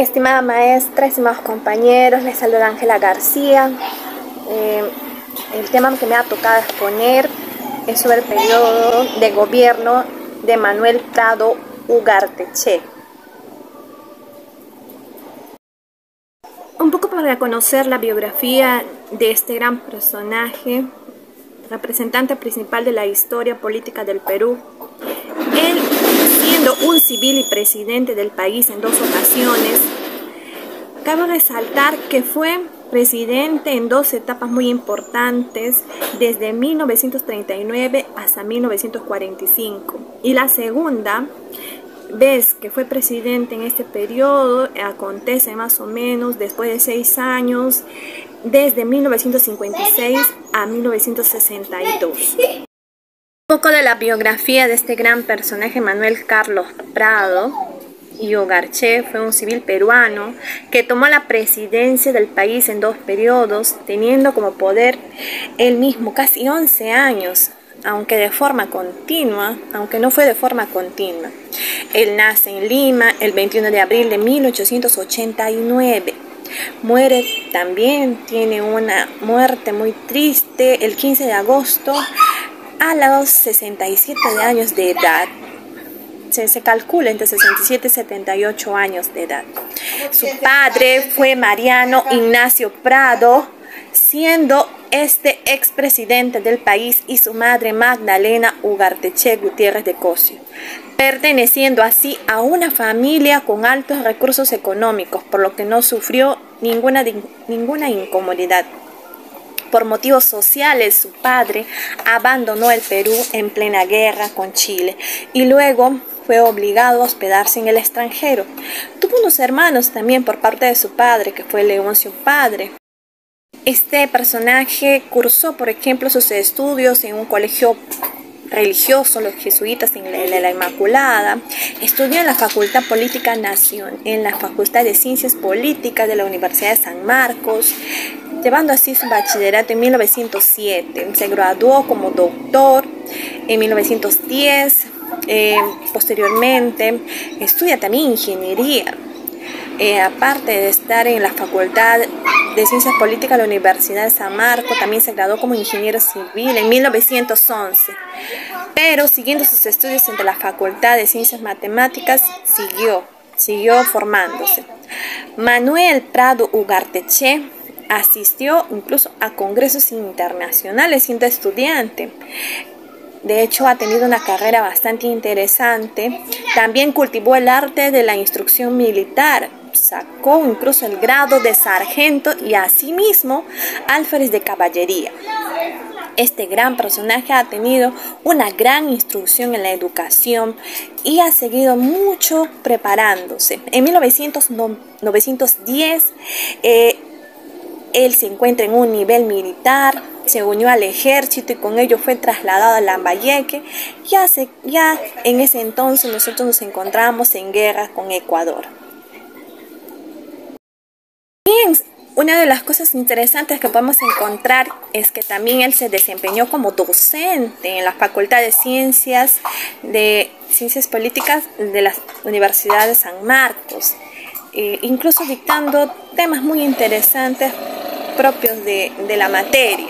Estimada maestra, estimados compañeros, les saluda Ángela García. El tema que me ha tocado exponer es sobre el periodo de gobierno de Manuel Prado Ugarteche. Un poco para conocer la biografía de este gran personaje, representante principal de la historia política del Perú. Él, siendo un civil y presidente del país en 2 ocasiones, cabe resaltar que fue presidente en 2 etapas muy importantes, desde 1939 hasta 1945. Y la segunda vez que fue presidente en este periodo acontece más o menos después de 6 años, desde 1956 a 1962. Un poco de la biografía de este gran personaje, Manuel Carlos Prado Ugarteche. Fue un civil peruano que tomó la presidencia del país en 2 periodos, teniendo como poder él mismo casi 11 años, aunque no fue de forma continua. Él nace en Lima el 21 de abril de 1889. Muere también, tiene una muerte muy triste, el 15 de agosto a los 67 años de edad. Se calcula entre 67 y 78 años de edad. Su padre fue Mariano Ignacio Prado, siendo este expresidente del país, y su madre Magdalena Ugarteche Gutiérrez de Cosio, perteneciendo así a una familia con altos recursos económicos, por lo que no sufrió ninguna incomodidad. Por motivos sociales, su padre abandonó el Perú en plena guerra con Chile y luego fue obligado a hospedarse en el extranjero. Tuvo unos hermanos también por parte de su padre, que fue Leoncio Padre. Este personaje cursó, por ejemplo, sus estudios en un colegio religioso, los jesuitas en la Inmaculada. Estudió en la Facultad Política en la Facultad de Ciencias Políticas de la Universidad de San Marcos, llevando así su bachillerato en 1907. Se graduó como doctor en 1910. Posteriormente estudia también ingeniería. Aparte de estar en la Facultad de Ciencias Políticas de la Universidad de San Marcos, también se graduó como ingeniero civil en 1911. Pero siguiendo sus estudios en la Facultad de Ciencias Matemáticas, siguió formándose. Manuel Prado Ugarteche asistió incluso a congresos internacionales siendo estudiante. De hecho, ha tenido una carrera bastante interesante. También cultivó el arte de la instrucción militar. Sacó incluso el grado de sargento y asimismo alférez de caballería. Este gran personaje ha tenido una gran instrucción en la educación y ha seguido mucho preparándose. En 1910, él se encuentra en un nivel militar, se unió al ejército y con ello fue trasladado a Lambayeque. Ya en ese entonces nosotros nos encontramos en guerra con Ecuador. Bien, una de las cosas interesantes que podemos encontrar es que también él se desempeñó como docente en la Facultad de Ciencias Políticas de la Universidad de San Marcos, incluso dictando temas muy interesantes propios de la materia.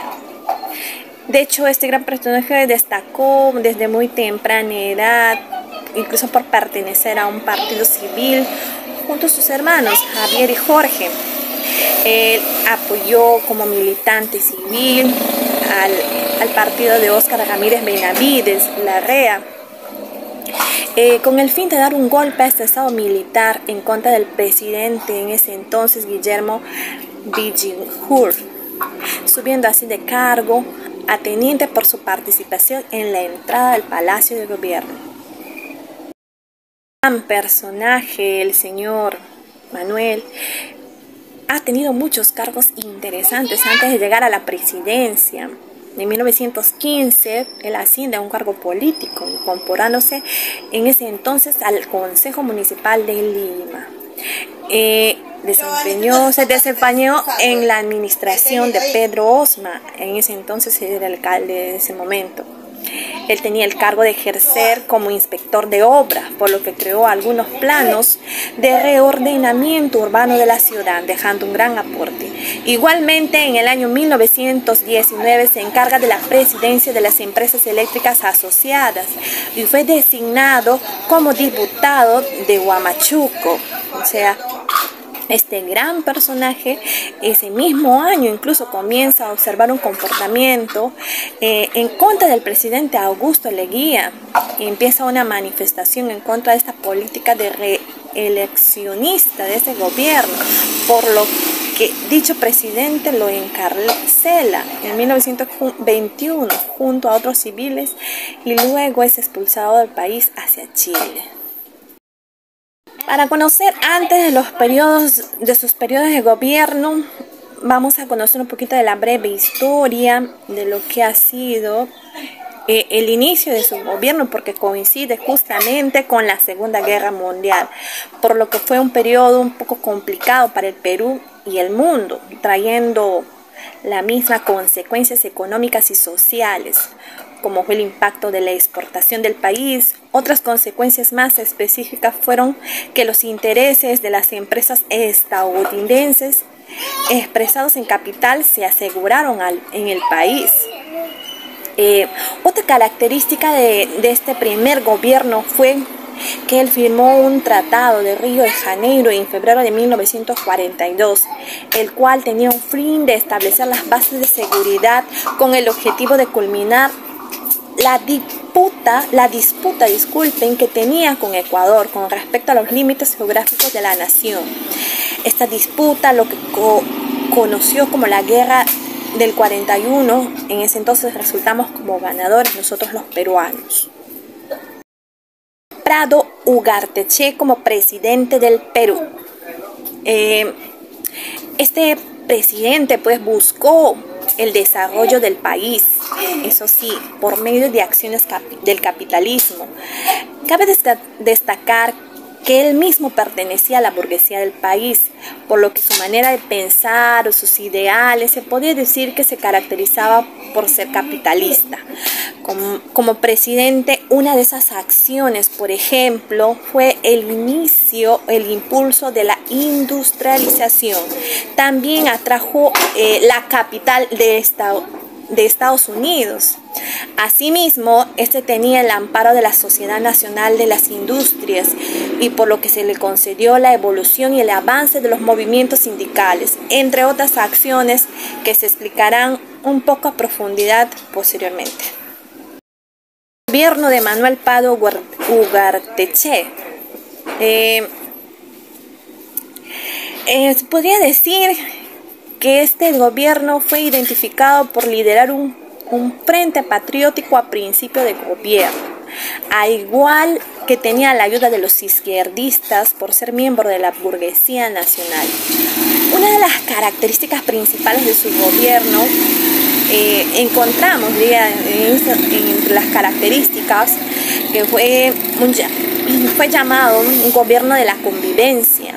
De hecho, este gran personaje destacó desde muy temprana edad, incluso por pertenecer a un partido civil, junto a sus hermanos Javier y Jorge. Él apoyó como militante civil al partido de Óscar Ramírez Benavides Larrea, con el fin de dar un golpe a este estado militar en contra del presidente en ese entonces, Guillermo Billinghurst, subiendo así de cargo a teniente por su participación en la entrada del Palacio de Gobierno. Gran personaje, el señor Manuel, ha tenido muchos cargos interesantes antes de llegar a la presidencia. En 1915, él asciende a un cargo político, incorporándose en ese entonces al Consejo Municipal de Lima. Se desempeñó en la administración de Pedro Osma, en ese entonces era el alcalde de ese momento. Él tenía el cargo de ejercer como inspector de obras, por lo que creó algunos planos de reordenamiento urbano de la ciudad, dejando un gran aporte. Igualmente, en el año 1919 se encarga de la presidencia de las empresas eléctricas asociadas y fue designado como diputado de Huamachuco. O sea, este gran personaje ese mismo año incluso comienza a observar un comportamiento en contra del presidente Augusto Leguía y empieza una manifestación en contra de esta política de reeleccionista de ese gobierno, por lo que dicho presidente lo encarcela en 1921 junto a otros civiles y luego es expulsado del país hacia Chile. Para conocer antes de sus periodos de gobierno, vamos a conocer un poquito de la breve historia de lo que ha sido el inicio de su gobierno, porque coincide justamente con la Segunda Guerra Mundial, por lo que fue un periodo un poco complicado para el Perú y el mundo, trayendo las mismas consecuencias económicas y sociales, como fue el impacto de la exportación del país. Otras consecuencias más específicas fueron que los intereses de las empresas estadounidenses expresados en capital se aseguraron en el país. Otra característica de este primer gobierno fue que él firmó un tratado de Río de Janeiro en febrero de 1942, el cual tenía un fin de establecer las bases de seguridad con el objetivo de culminar la disputa que tenía con Ecuador con respecto a los límites geográficos de la nación. Esta disputa, lo que conoció como la Guerra del 41, en ese entonces resultamos como ganadores nosotros los peruanos. Prado Ugarteche como presidente del Perú. Este presidente pues buscó el desarrollo del país, eso sí, por medio de acciones del capitalismo. Cabe destacar que él mismo pertenecía a la burguesía del país, por lo que su manera de pensar o sus ideales se podía decir que se caracterizaba por ser capitalista. Como presidente, una de esas acciones, por ejemplo, fue el impulso de la industrialización. También atrajo la capital de Estados Unidos. Asimismo, este tenía el amparo de la Sociedad Nacional de las Industrias y por lo que se le concedió la evolución y el avance de los movimientos sindicales, entre otras acciones que se explicarán un poco a profundidad posteriormente. El gobierno de Manuel Prado Ugarteche podría decir que este gobierno fue identificado por liderar un frente patriótico a principio de gobierno, a igual que tenía la ayuda de los izquierdistas por ser miembro de la burguesía nacional. Una de las características principales de su gobierno encontramos entre las características que fue llamado un gobierno de la convivencia,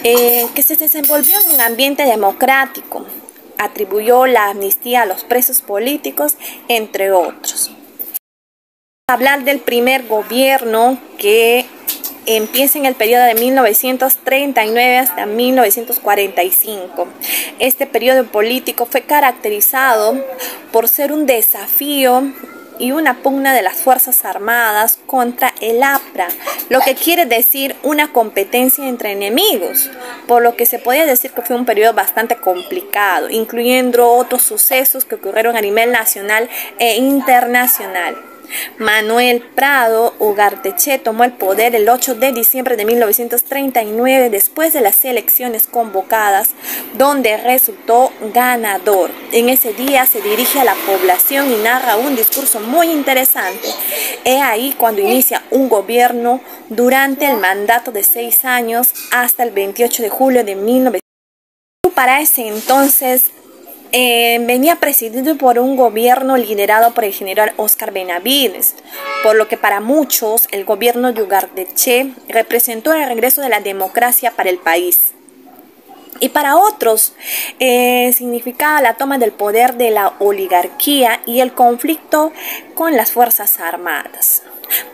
que se desenvolvió en un ambiente democrático, atribuyó la amnistía a los presos políticos, entre otros. Hablar del primer gobierno que empieza en el periodo de 1939 hasta 1945. Este periodo político fue caracterizado por ser un desafío y una pugna de las Fuerzas Armadas contra el APRA, lo que quiere decir una competencia entre enemigos, por lo que se podía decir que fue un periodo bastante complicado, incluyendo otros sucesos que ocurrieron a nivel nacional e internacional. Manuel Prado Ugarteche tomó el poder el 8 de diciembre de 1939 después de las elecciones convocadas, donde resultó ganador. En ese día se dirige a la población y narra un discurso muy interesante. Es ahí cuando inicia un gobierno durante el mandato de 6 años hasta el 28 de julio de 1940. Para ese entonces venía presidido por un gobierno liderado por el general Óscar Benavides, por lo que para muchos el gobierno de Ugarteche representó el regreso de la democracia para el país. Y para otros significaba la toma del poder de la oligarquía y el conflicto con las Fuerzas Armadas.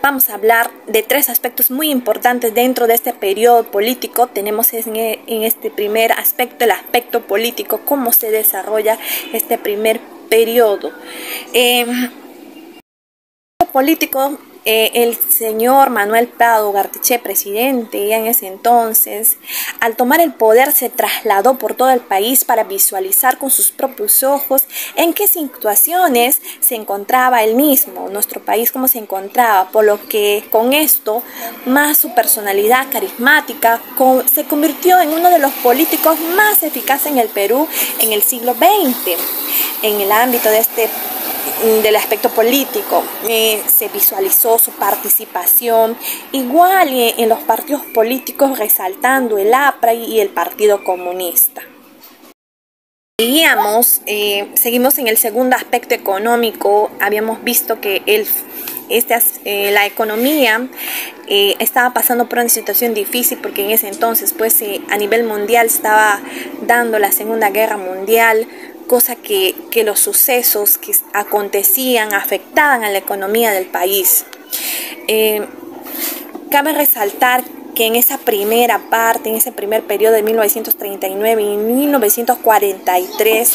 Vamos a hablar de tres aspectos muy importantes dentro de este periodo político. Tenemos en este primer aspecto el aspecto político, cómo se desarrolla este primer periodo. Político, el señor Manuel Prado Ugarteche, presidente ya en ese entonces, al tomar el poder se trasladó por todo el país para visualizar con sus propios ojos en qué situaciones se encontraba él mismo, nuestro país cómo se encontraba, por lo que con esto, más su personalidad carismática, se convirtió en uno de los políticos más eficaces en el Perú en el siglo XX, en el ámbito del aspecto político. Se visualizó su participación igual en los partidos políticos, resaltando el APRA y el Partido Comunista. Seguimos en el segundo aspecto económico. Habíamos visto que la economía estaba pasando por una situación difícil porque en ese entonces a nivel mundial estaba dando la Segunda Guerra Mundial, cosa que los sucesos que acontecían afectaban a la economía del país. Cabe resaltar que en esa primera parte, en ese primer periodo de 1939 y 1943,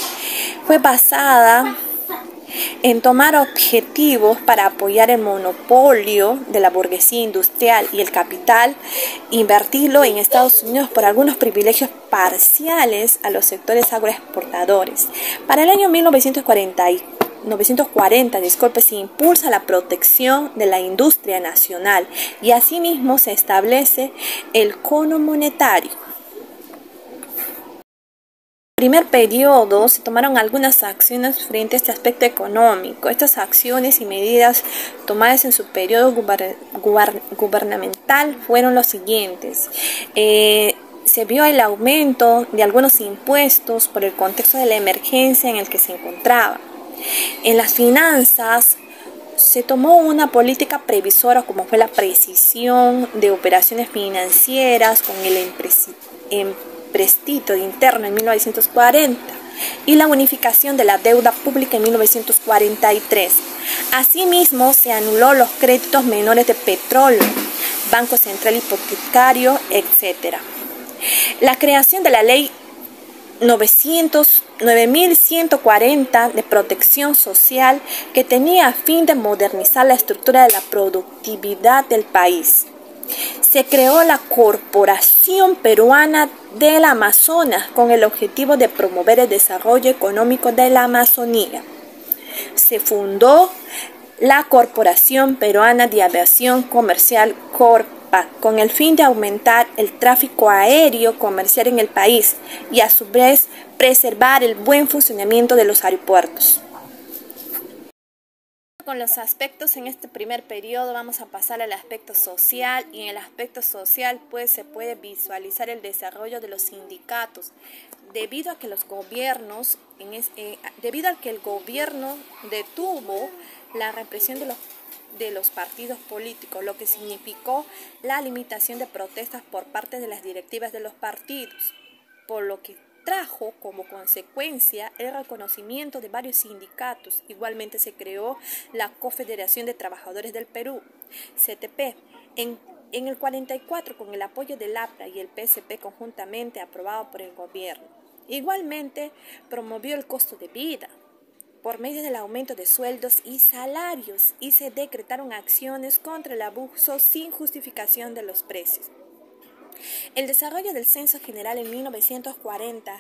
fue basada en tomar objetivos para apoyar el monopolio de la burguesía industrial y el capital, invertirlo en Estados Unidos por algunos privilegios parciales a los sectores agroexportadores. Para el año 1940, se impulsa la protección de la industria nacional y asimismo se establece el cono monetario. En el primer periodo se tomaron algunas acciones frente a este aspecto económico. Estas acciones y medidas tomadas en su periodo gubernamental fueron los siguientes. Se vio el aumento de algunos impuestos por el contexto de la emergencia en el que se encontraba. En las finanzas se tomó una política previsora como fue la precisión de operaciones financieras con el empréstito interno en 1940 y la unificación de la deuda pública en 1943. Asimismo, se anuló los créditos menores de petróleo, Banco Central Hipotecario, etc. La creación de la Ley 9140 de protección social que tenía a fin de modernizar la estructura de la productividad del país. Se creó la Corporación Peruana del Amazonas con el objetivo de promover el desarrollo económico de la Amazonía. Se fundó la Corporación Peruana de Aviación Comercial CORPA con el fin de aumentar el tráfico aéreo comercial en el país y a su vez preservar el buen funcionamiento de los aeropuertos. Con los aspectos en este primer periodo vamos a pasar al aspecto social, y en el aspecto social se puede visualizar el desarrollo de los sindicatos debido a que el gobierno detuvo la represión de los partidos políticos, lo que significó la limitación de protestas por parte de las directivas de los partidos, por lo que trajo como consecuencia el reconocimiento de varios sindicatos. Igualmente se creó la Confederación de Trabajadores del Perú, CTP, en el 44 con el apoyo del APRA y el PSP conjuntamente aprobado por el gobierno. Igualmente promovió el costo de vida por medio del aumento de sueldos y salarios y se decretaron acciones contra el abuso sin justificación de los precios. El desarrollo del Censo General en 1940,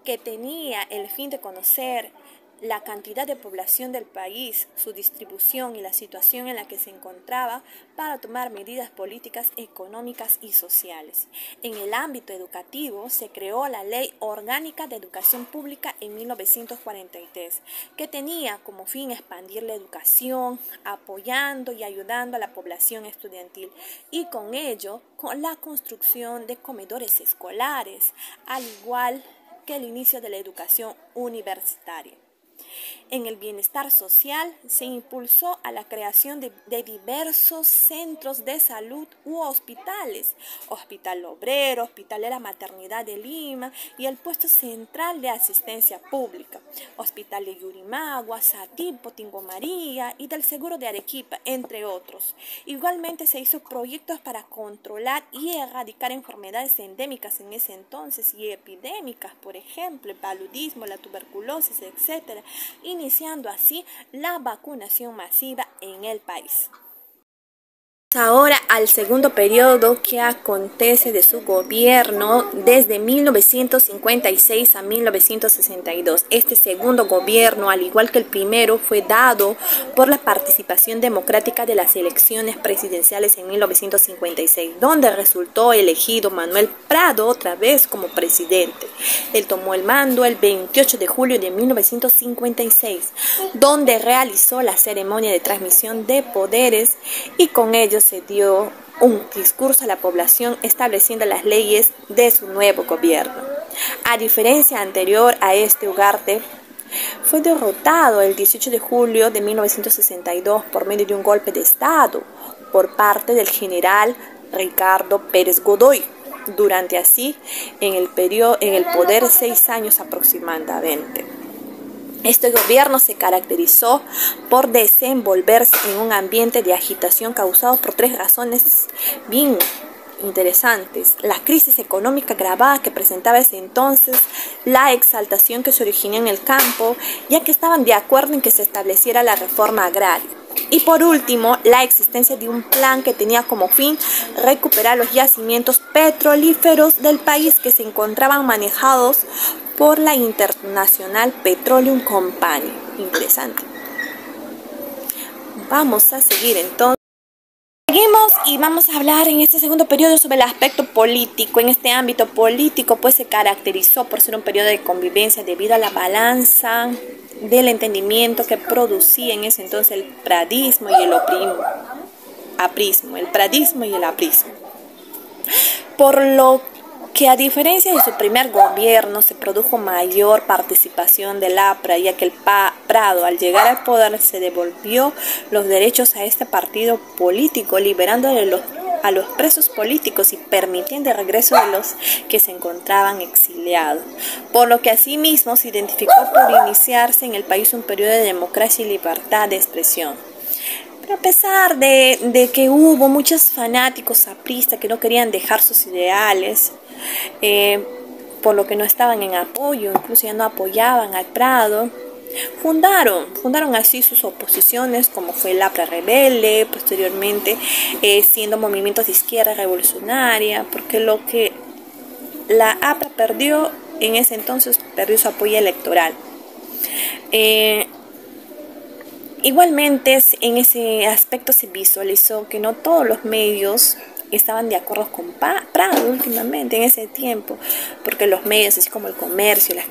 que tenía el fin de conocer la cantidad de población del país, su distribución y la situación en la que se encontraba para tomar medidas políticas, económicas y sociales. En el ámbito educativo se creó la Ley Orgánica de Educación Pública en 1943, que tenía como fin expandir la educación, apoyando y ayudando a la población estudiantil y con ello con la construcción de comedores escolares, al igual que el inicio de la educación universitaria. En el bienestar social se impulsó a la creación de diversos centros de salud u hospitales, Hospital Obrero, Hospital de la Maternidad de Lima y el Puesto Central de Asistencia Pública, Hospital de Yurimagua, Satipo, Tingo María y del Seguro de Arequipa, entre otros. Igualmente se hizo proyectos para controlar y erradicar enfermedades endémicas en ese entonces y epidémicas, por ejemplo, el paludismo, la tuberculosis, etc., iniciando así la vacunación masiva en el país. Ahora al segundo periodo que acontece de su gobierno desde 1956 a 1962. Este segundo gobierno, al igual que el primero, fue dado por la participación democrática de las elecciones presidenciales en 1956, donde resultó elegido Manuel Prado otra vez como presidente. Él tomó el mando el 28 de julio de 1956, donde realizó la ceremonia de transmisión de poderes y con ello se dio un discurso a la población estableciendo las leyes de su nuevo gobierno. A diferencia anterior a este, Ugarte fue derrotado el 18 de julio de 1962 por medio de un golpe de Estado por parte del general Ricardo Pérez Godoy, durante así en el poder 6 años aproximadamente. Este gobierno se caracterizó por desenvolverse en un ambiente de agitación causado por 3 razones bien interesantes: la crisis económica agravada que presentaba ese entonces, la exaltación que se originó en el campo, ya que estaban de acuerdo en que se estableciera la reforma agraria. Y por último, la existencia de un plan que tenía como fin recuperar los yacimientos petrolíferos del país que se encontraban manejados por la International Petroleum Company. Interesante. Vamos a seguir entonces. Seguimos y vamos a hablar en este segundo periodo sobre el aspecto político. En este ámbito político, pues se caracterizó por ser un periodo de convivencia debido a la balanza del entendimiento que producía en ese entonces el pradismo y el aprismo, el pradismo y el aprismo. Por lo que a diferencia de su primer gobierno se produjo mayor participación del APRA, ya que el Prado al llegar al poder se devolvió los derechos a este partido político, liberándole a los presos políticos y permitiendo el regreso de los que se encontraban exiliados, por lo que asimismo se identificó por iniciarse en el país un periodo de democracia y libertad de expresión. Pero a pesar de que hubo muchos fanáticos apristas que no querían dejar sus ideales, por lo que no estaban en apoyo, incluso ya no apoyaban al Prado, fundaron así sus oposiciones, como fue el APRA Rebelde, posteriormente siendo movimientos de izquierda revolucionaria, porque lo que la APRA perdió en ese entonces, perdió su apoyo electoral. Igualmente, en ese aspecto se visualizó que no todos los medios estaban de acuerdo con Prado últimamente en ese tiempo, porque los medios así como el Comercio, las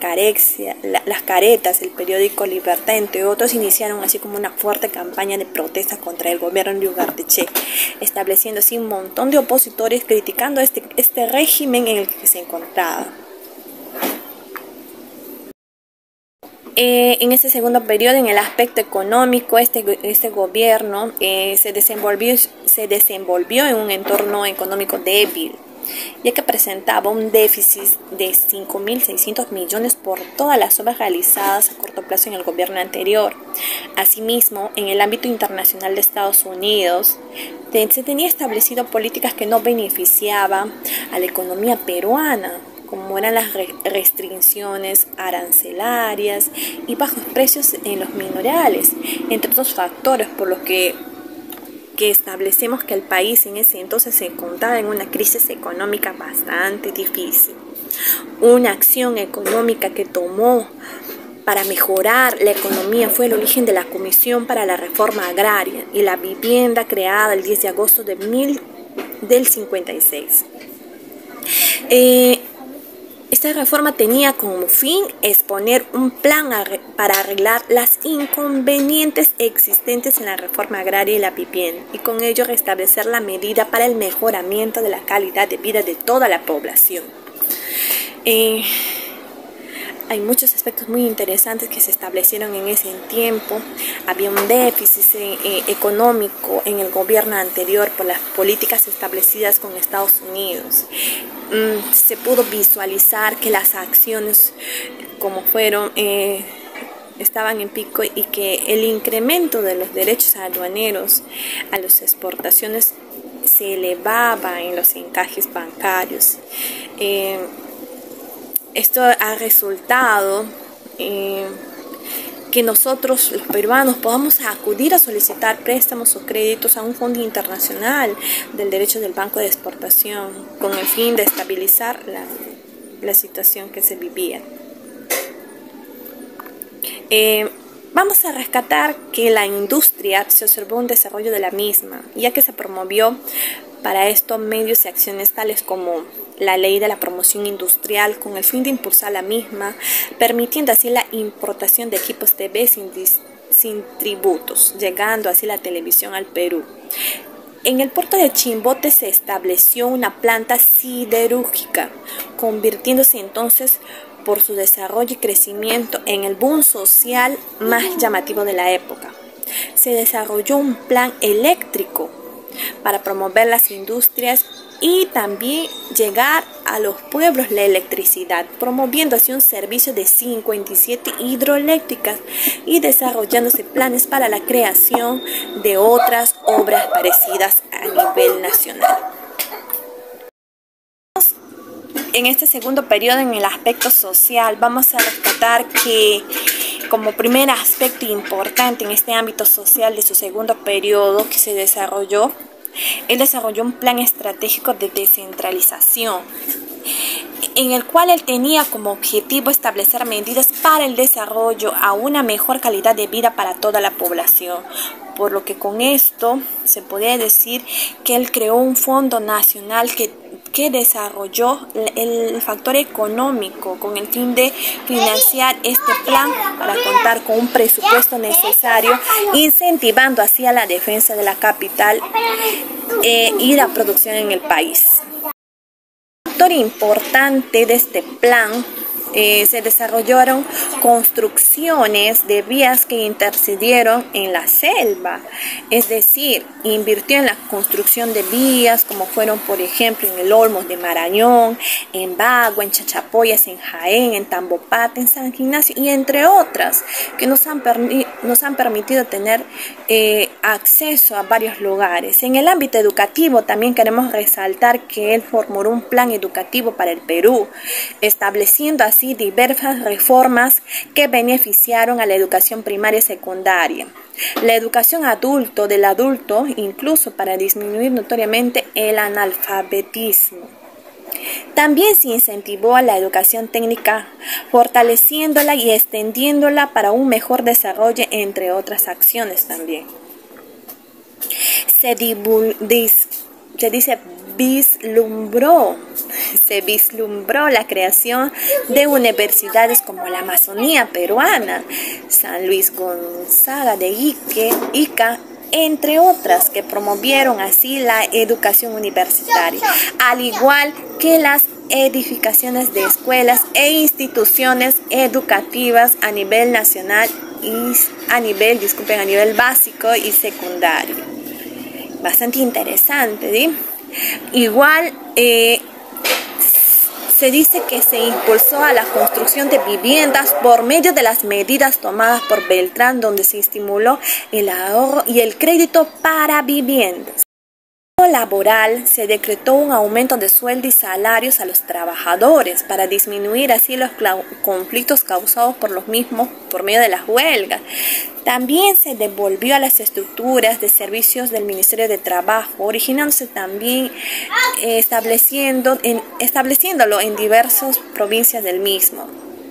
Caretas, el periódico Libertad, entre otros, iniciaron así como una fuerte campaña de protesta contra el gobierno de Ugarte, estableciendo así un montón de opositores criticando este régimen en el que se encontraba. En este segundo periodo, en el aspecto económico, este gobierno se desenvolvió en un entorno económico débil, ya que presentaba un déficit de 5.600 millones por todas las obras realizadas a corto plazo en el gobierno anterior. Asimismo, en el ámbito internacional de Estados Unidos, se tenía establecido políticas que no beneficiaban a la economía peruana, como eran las restricciones arancelarias y bajos precios en los minerales, entre otros factores, por lo que establecemos que el país en ese entonces se encontraba en una crisis económica bastante difícil. Una acción económica que tomó para mejorar la economía fue el origen de la Comisión para la Reforma Agraria y la Vivienda, creada el 10 de agosto del 56. Esta reforma tenía como fin exponer un plan para arreglar las inconvenientes existentes en la reforma agraria y la vivienda, y con ello restablecer la medida para el mejoramiento de la calidad de vida de toda la población. Hay muchos aspectos muy interesantes que se establecieron en ese tiempo. Había un déficit económico en el gobierno anterior por las políticas establecidas con Estados Unidos. Se pudo visualizar que las acciones como fueron estaban en pico y que el incremento de los derechos aduaneros a las exportaciones se elevaba en los encajes bancarios. Esto ha resultado que nosotros los peruanos podamos acudir a solicitar préstamos o créditos a un fondo internacional del derecho del Banco de Exportación con el fin de estabilizar la situación que se vivía. Vamos a rescatar que la industria se observó un desarrollo de la misma, ya que se promovió para esto medios y acciones tales como la ley de la promoción industrial con el fin de impulsar la misma, permitiendo así la importación de equipos TV sin tributos, llegando así la televisión al Perú. En el puerto de Chimbote se estableció una planta siderúrgica, convirtiéndose entonces por su desarrollo y crecimiento en el boom social más llamativo de la época. Se desarrolló un plan eléctrico para promover las industrias y también llegar a los pueblos la electricidad, promoviendo así un servicio de 57 hidroeléctricas y desarrollándose planes para la creación de otras obras parecidas a nivel nacional. En este segundo periodo, en el aspecto social, vamos a rescatar que como primer aspecto importante en este ámbito social de su segundo periodo que se desarrolló, él desarrolló un plan estratégico de descentralización, en el cual él tenía como objetivo establecer medidas para el desarrollo a una mejor calidad de vida para toda la población. Por lo que con esto se podría decir que él creó un fondo nacional que desarrolló el factor económico con el fin de financiar este plan para contar con un presupuesto necesario, incentivando así a la defensa de la capital y la producción en el país. Un factor importante de este plan se desarrollaron construcciones de vías que intercedieron en la selva, es decir, invirtió en la construcción de vías como fueron por ejemplo en el Olmos de Marañón, en Bagua, en Chachapoyas, en Jaén, en Tambopata, en San Ignacio y entre otras que nos han permitido tener acceso a varios lugares. En el ámbito educativo también queremos resaltar que él formuló un plan educativo para el Perú, estableciendo así diversas reformas que beneficiaron a la educación primaria y secundaria, la educación del adulto, incluso para disminuir notoriamente el analfabetismo. También se incentivó a la educación técnica, fortaleciéndola y extendiéndola para un mejor desarrollo, entre otras acciones también. Se vislumbró la creación de universidades como la Amazonía peruana, San Luis Gonzaga de Ica, entre otras, que promovieron así la educación universitaria, al igual que las edificaciones de escuelas e instituciones educativas a nivel nacional y a nivel básico y secundario. Bastante interesante, ¿sí? Igual se dice que se impulsó a la construcción de viviendas por medio de las medidas tomadas por Beltrán, donde se estimuló el ahorro y el crédito para viviendas. Laboral se decretó un aumento de sueldo y salarios a los trabajadores para disminuir así los conflictos causados por los mismos por medio de las huelgas. También se devolvió a las estructuras de servicios del Ministerio de Trabajo, originándose también estableciéndolo en diversas provincias del mismo.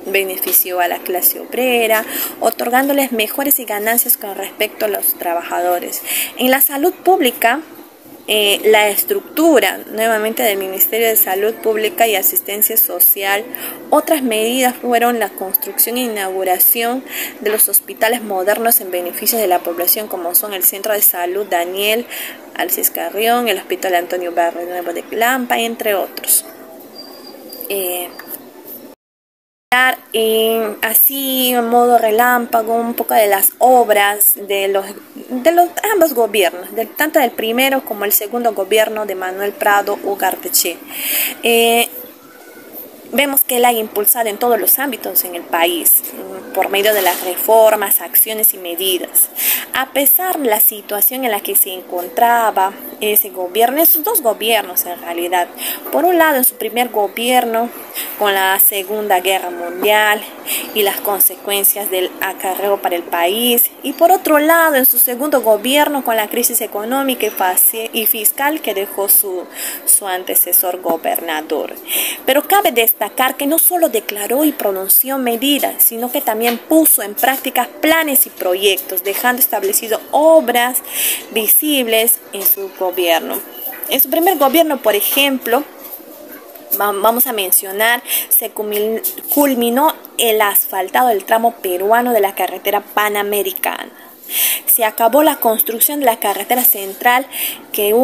Benefició a la clase obrera, otorgándoles mejores ganancias con respecto a los trabajadores. En la salud pública, la estructura nuevamente del Ministerio de Salud Pública y Asistencia Social. Otras medidas fueron la construcción e inauguración de los hospitales modernos en beneficio de la población, como son el Centro de Salud Daniel Alcis Carrión, el Hospital Antonio Barrio Nuevo de Clampa, entre otros. así en modo relámpago un poco de las obras de los ambos gobiernos, tanto del primero como el segundo gobierno de Manuel Prado Ugarteche. Vemos que él ha impulsado en todos los ámbitos en el país, por medio de las reformas, acciones y medidas. A pesar de la situación en la que se encontraba ese gobierno, esos dos gobiernos en realidad, por un lado en su primer gobierno, con la Segunda Guerra Mundial y las consecuencias del acarreo para el país, y por otro lado en su segundo gobierno con la crisis económica y fiscal que dejó su antecesor gobernador. Pero cabe destacar que no solo declaró y pronunció medidas, sino que también puso en práctica planes y proyectos, dejando establecido obras visibles en su gobierno. En su primer gobierno, por ejemplo, vamos a mencionar, se culminó el asfaltado del tramo peruano de la carretera panamericana. Se acabó la construcción de la carretera central que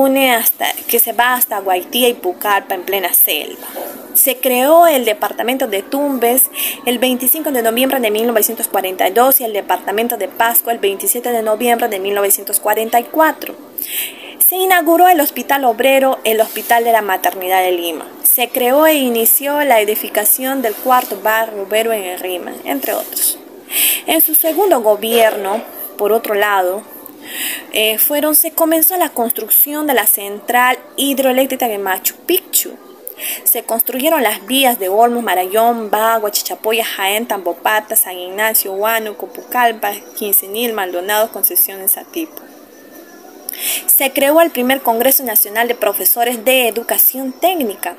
se va hasta Guaitía y Pucallpa en plena selva. Se creó el departamento de Tumbes el 25 de noviembre de 1942 y el departamento de Pascua el 27 de noviembre de 1944. Se inauguró el Hospital Obrero, el Hospital de la Maternidad de Lima. Se creó e inició la edificación del cuarto barrio obrero en el Lima, entre otros. En su segundo gobierno, por otro lado, se comenzó la construcción de la central hidroeléctrica de Machu Picchu. Se construyeron las vías de Olmos, Marayón, Bagua, Chichapoya, Jaén, Tambopata, San Ignacio, Huánuco, Pucallpa, Quincenil, Maldonado, Concepción, Satipo. Se creó el primer Congreso Nacional de Profesores de Educación Técnica.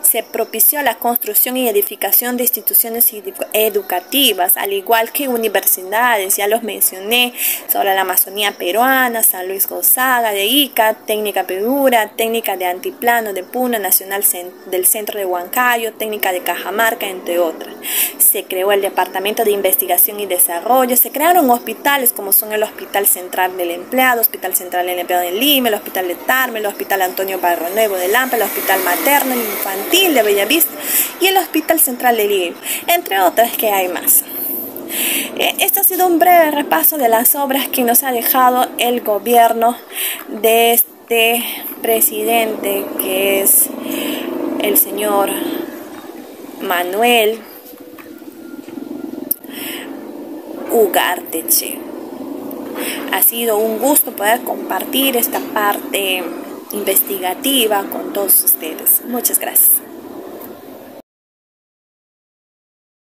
Se propició la construcción y edificación de instituciones educativas, al igual que universidades, ya los mencioné, sobre la Amazonía peruana, San Luis Gonzaga de Ica, Técnica Pedura, Técnica de Antiplano de Puno, Nacional del Centro de Huancayo, Técnica de Cajamarca, entre otras. Se creó el Departamento de Investigación y Desarrollo, se crearon hospitales como son el Hospital Central del Empleado, Hospital Central del Empleado en Lima, el Hospital de Tarme, el Hospital Antonio Barronuevo de Lampa, el Hospital Materno Infantil de Bellavista y el Hospital Central de Lima, entre otras que hay más. Este ha sido un breve repaso de las obras que nos ha dejado el gobierno de este presidente, que es el señor Manuel Ugarteche. Ha sido un gusto poder compartir esta parte investigativa con todos ustedes. Muchas gracias.